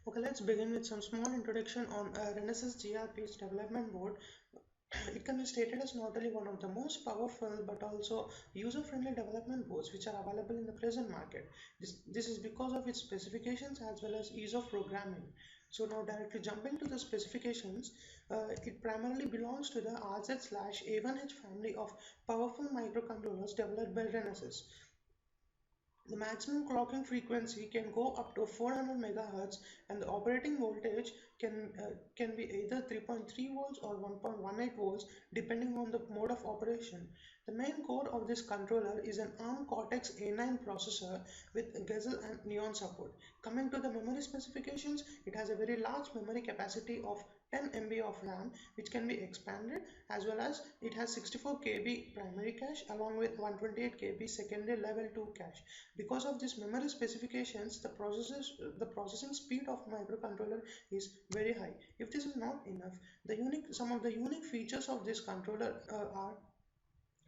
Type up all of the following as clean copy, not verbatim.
Okay, let's begin with some small introduction on Renesas GRP's development board. It can be stated as not only one of the most powerful but also user-friendly development boards which are available in the present market. This is because of its specifications as well as ease of programming. So now directly jumping to the specifications, it primarily belongs to the RZ/A1H family of powerful microcontrollers developed by Renesas. The maximum clocking frequency can go up to 400 megahertz, and the operating voltage can be either 3.3 volts or 1.18 volts depending on the mode of operation. The main core of this controller is an ARM Cortex A9 processor with Gazelle and Neon support. Coming to the memory specifications, it has a very large memory capacity of 10 MB of RAM, which can be expanded, as well as it has 64 KB primary cache along with 128 KB secondary level 2 cache. Because of this memory specifications, the processing speed of microcontroller is very high. If this is not enough, some of the unique features of this controller are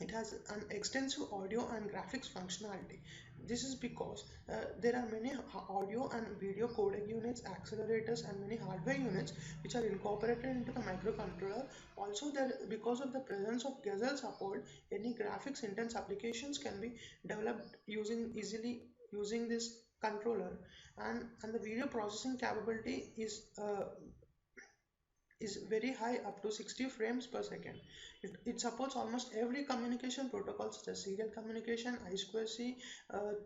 it has an extensive audio and graphics functionality. This is because there are many audio and video codec units, accelerators, and many hardware units which are incorporated into the microcontroller. Also, because of the presence of Gazelle support, any graphics intense applications can be developed easily using this controller, and the video processing capability is very high, up to 60 frames per second. It supports almost every communication protocol such as serial communication, I2C,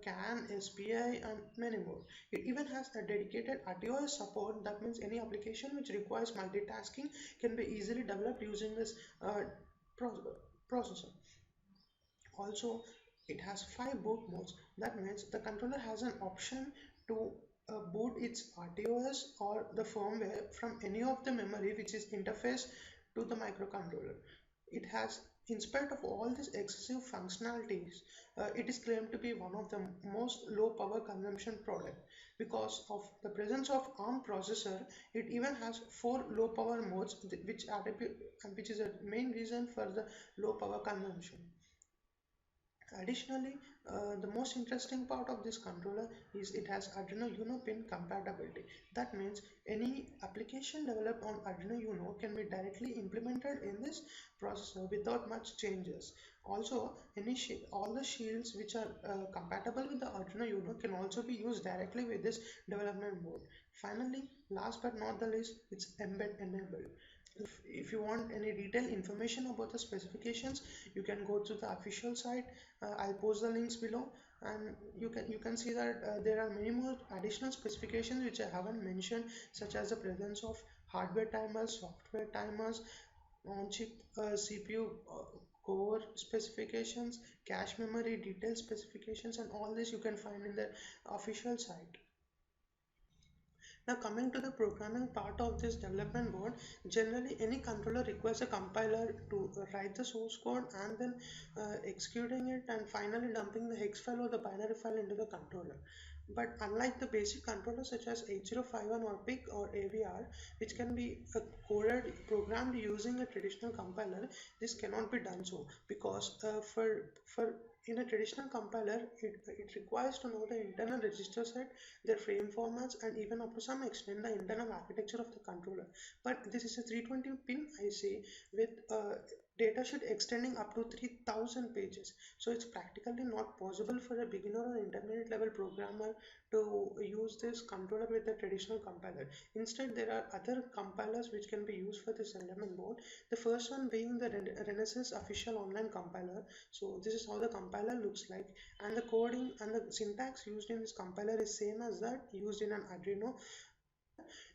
CAN, SPI, and many more. It even has a dedicated RTOS support. That means any application which requires multitasking can be easily developed using this processor. Also, it has 5 boot modes. That means the controller has an option to boot its RTOS or the firmware from any of the memory which is interfaced to the microcontroller. It has, in spite of all these excessive functionalities, it is claimed to be one of the most low power consumption product. Because of the presence of ARM processor, it even has 4 low power modes, which is a main reason for the low power consumption. Additionally, the most interesting part of this controller is it has Arduino Uno pin compatibility. That means any application developed on Arduino Uno can be directly implemented in this processor without much changes. Also, all the shields which are compatible with the Arduino Uno can also be used directly with this development board. Finally, last but not the least, it's mbed enabled. If you want any detailed information about the specifications, you can go to the official site. I'll post the links below, and you can see that there are many more additional specifications which I haven't mentioned, such as the presence of hardware timers, software timers, on-chip CPU core specifications, cache memory detailed specifications, and all this you can find in the official site. Now coming to the programming part of this development board, generally any controller requires a compiler to write the source code and then executing it and finally dumping the hex file or the binary file into the controller. But unlike the basic controllers such as 8051 or PIC or AVR, which can be programmed using a traditional compiler, this cannot be done so, because for in a traditional compiler, it requires to know the internal register set, their frame formats, and even up to some extent the internal architecture of the controller. But this is a 320 pin IC with datasheet extending up to 3000 pages. So it's practically not possible for a beginner or intermediate level programmer to use this controller with a traditional compiler. Instead, there are other compilers which can be used for this development board. The first one being the Renesas official online compiler. So this is how the compiler looks like, and the coding and the syntax used in this compiler is same as that used in an Arduino.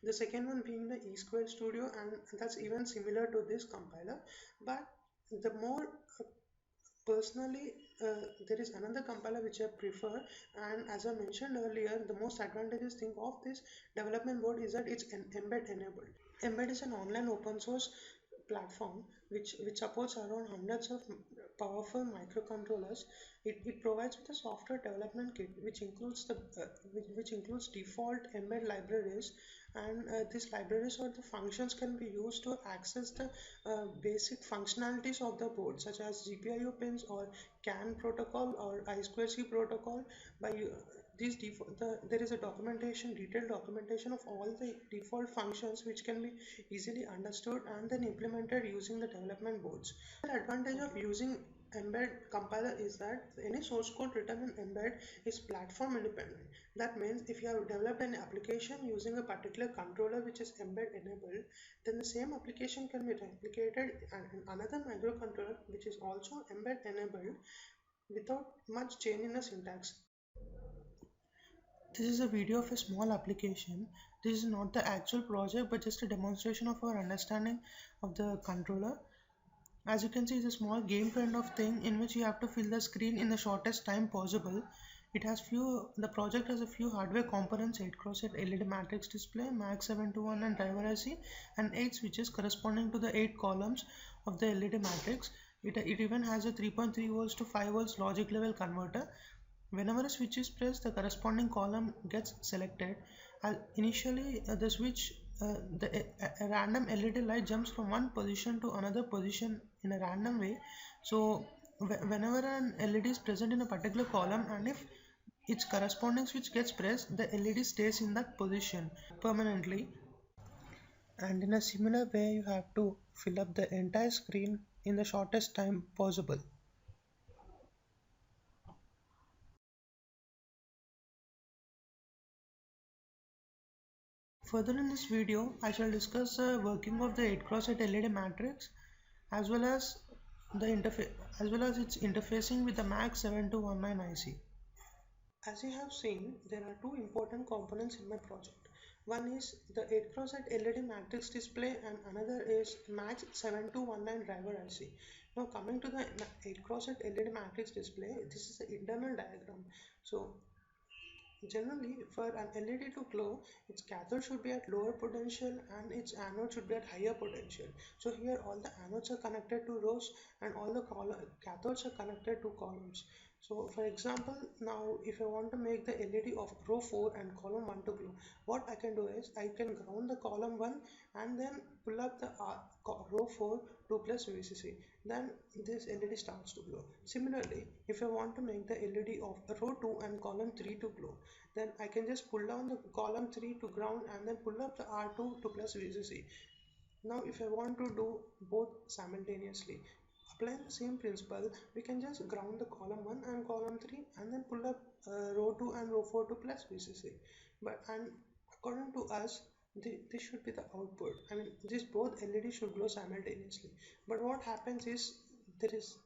The second one being the E Square Studio, and that's even similar to this compiler. But the more personally, there is another compiler which I prefer, and as I mentioned earlier, the most advantageous thing of this development board is that it's mbed enabled. Mbed is an online open source platform which supports around hundreds of powerful microcontrollers. It provides with a software development kit which includes which includes default mbed libraries, and these libraries or the functions can be used to access the basic functionalities of the board, such as GPIO pins or CAN protocol or I2C protocol. there is a documentation, detailed documentation of all the default functions which can be easily understood and then implemented using the development boards. The advantage of using mbed compiler is that any source code written in mbed is platform independent. That means if you have developed an application using a particular controller which is mbed enabled, then the same application can be replicated in another microcontroller which is also mbed enabled without much change in the syntax. This is a video of a small application. This is not the actual project but just a demonstration of our understanding of the controller. As you can see, it's a small game kind of thing in which you have to fill the screen in the shortest time possible. The project has a few hardware components: 8x8 LED matrix display, MAX721 and driver IC, and 8 switches corresponding to the 8 columns of the LED matrix. It even has a 3.3 volts to 5 volts logic level converter. Whenever a switch is pressed, the corresponding column gets selected. Initially, a random LED light jumps from one position to another position in a random way. So, whenever an LED is present in a particular column, and if its corresponding switch gets pressed, the LED stays in that position permanently. And in a similar way, you have to fill up the entire screen in the shortest time possible. Further in this video, I shall discuss the working of the 8x8 LED matrix as well as its interfacing with the MAX7219 IC. As you have seen, there are two important components in my project. One is the 8x8 LED matrix display and another is MAX7219 driver IC. Now coming to the 8x8 LED matrix display, this is the internal diagram. So generally, for an LED to glow, its cathode should be at lower potential and its anode should be at higher potential. So here all the anodes are connected to rows and all the cathodes are connected to columns. So for example, now if I want to make the LED of row 4 and column 1 to glow, what I can do is I can ground the column 1 and then pull up the row 4 2 plus VCC. Then this LED starts to glow. Similarly, if I want to make the LED of row 2 and column 3 to glow, then I can just pull down the column 3 to ground and then pull up the R2 to plus VCC. Now if I want to do both simultaneously, applying the same principle, we can just ground the column 1 and column 3 and then pull up row 2 and row 4 to plus VCC. And according to us, this should be the output. I mean, both LEDs should glow simultaneously. But what happens is these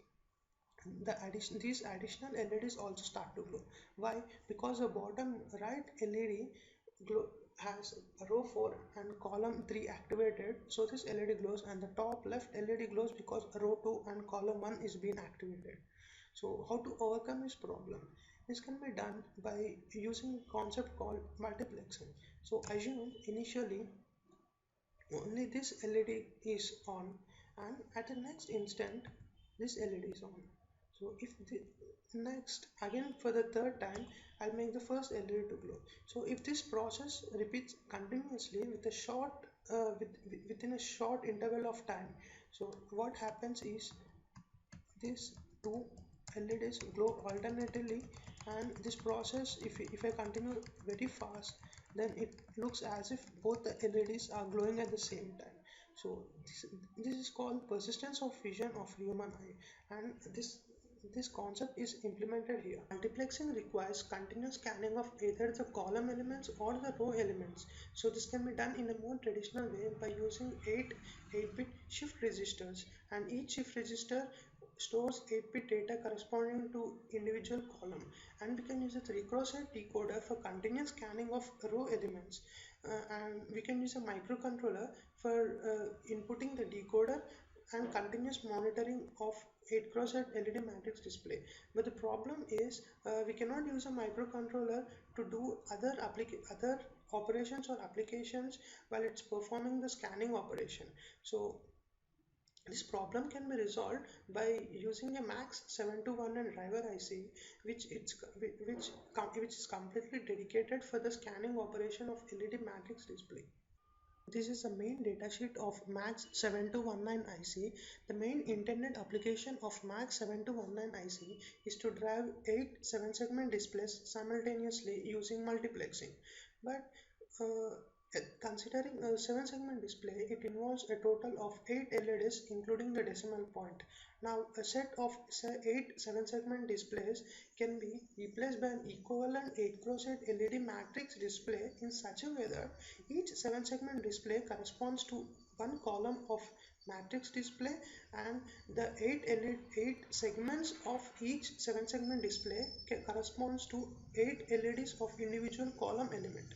additional LEDs also start to glow. Why? Because the bottom right LED has row 4 and column 3 activated, so this LED glows, and the top left LED glows because row 2 and column 1 is being activated. So how to overcome this problem? This can be done by using a concept called multiplexing. So assume initially only this LED is on, and at the next instant this LED is on. So if the next again for the third time, I'll make the first LED to glow. So if this process repeats continuously with a within a short interval of time, so what happens is these two LEDs glow alternatively, and this process, if I continue very fast, then it looks as if both the LEDs are glowing at the same time. So this is called persistence of vision of human eye, and this concept is implemented here. Multiplexing requires continuous scanning of either the column elements or the row elements. So this can be done in a more traditional way by using 8-bit shift registers, and each shift register stores 8-bit data corresponding to individual column, and we can use a 3x8 decoder for continuous scanning of row elements, and we can use a microcontroller for inputting the decoder and continuous monitoring of 8x8 LED matrix display. But the problem is we cannot use a microcontroller to do other operations or applications while it's performing the scanning operation. So this problem can be resolved by using a MAX7219 driver IC, which is completely dedicated for the scanning operation of LED matrix display. This is the main datasheet of MAX 7219 IC. The main intended application of MAX 7219 IC is to drive 8 7-segment displays simultaneously using multiplexing. But uh, considering a 7-segment display, it involves a total of 8 LEDs including the decimal point. Now, a set of 8 7-segment displays can be replaced by an equivalent 8x8 LED matrix display in such a way that each 7-segment display corresponds to one column of matrix display, and the 8 segments of each 7-segment display corresponds to 8 LEDs of individual column element.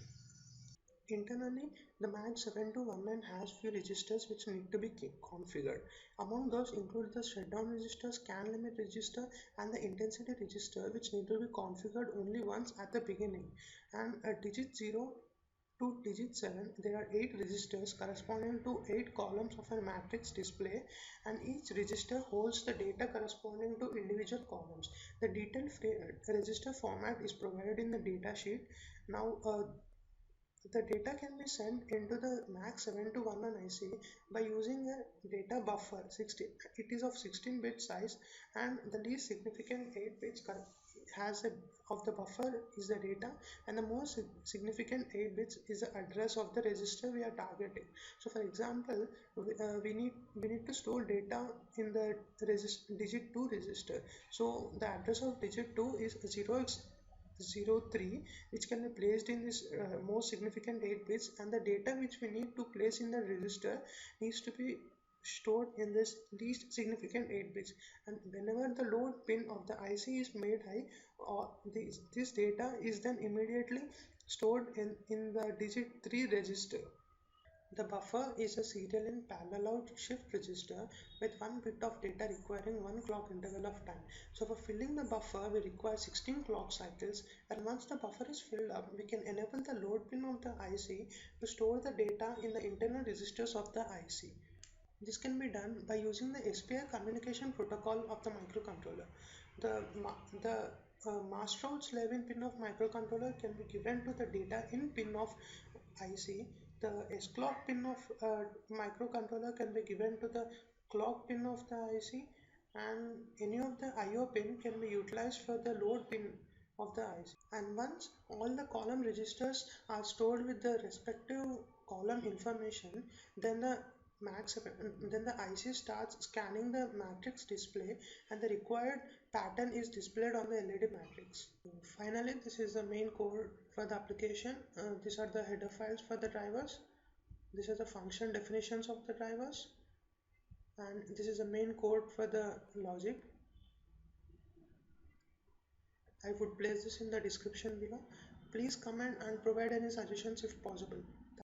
Internally, the MAX 7219 has few registers which need to be configured. Among those include the shutdown register, scan limit register, and the intensity register, which need to be configured only once at the beginning. And a digit 0 to digit 7, there are 8 registers corresponding to 8 columns of a matrix display, and each register holds the data corresponding to individual columns. The detailed register format is provided in the data sheet. Now, the data can be sent into the MAX 7211 IC by using a data buffer 16. It is of 16-bit size, and the least significant 8 bits has a, of the buffer is the data, and the most significant 8 bits is the address of the register we are targeting. So for example, we need to store data in the digit 2 register. So the address of digit 2 is 0x03, which can be placed in this most significant 8 bits, and the data which we need to place in the register needs to be stored in this least significant 8 bits. And whenever the load pin of the IC is made high, this data is then immediately stored in the digit 3 register. The buffer is a serial in parallel out shift register with 1 bit of data requiring 1 clock interval of time. So for filling the buffer, we require 16 clock cycles, and once the buffer is filled up, we can enable the load pin of the IC to store the data in the internal registers of the IC. This can be done by using the SPI communication protocol of the microcontroller. The master out slave in pin of microcontroller can be given to the data in pin of IC. The S clock pin of microcontroller can be given to the clock pin of the IC, and any of the IO pin can be utilized for the load pin of the IC. And once all the column registers are stored with the respective column information, then the IC starts scanning the matrix display, and the required pattern is displayed on the LED matrix. Finally, this is the main code for the application. These are the header files for the drivers. These are the function definitions of the drivers, and this is the main code for the logic. I would place this in the description below. Please comment and provide any suggestions if possible.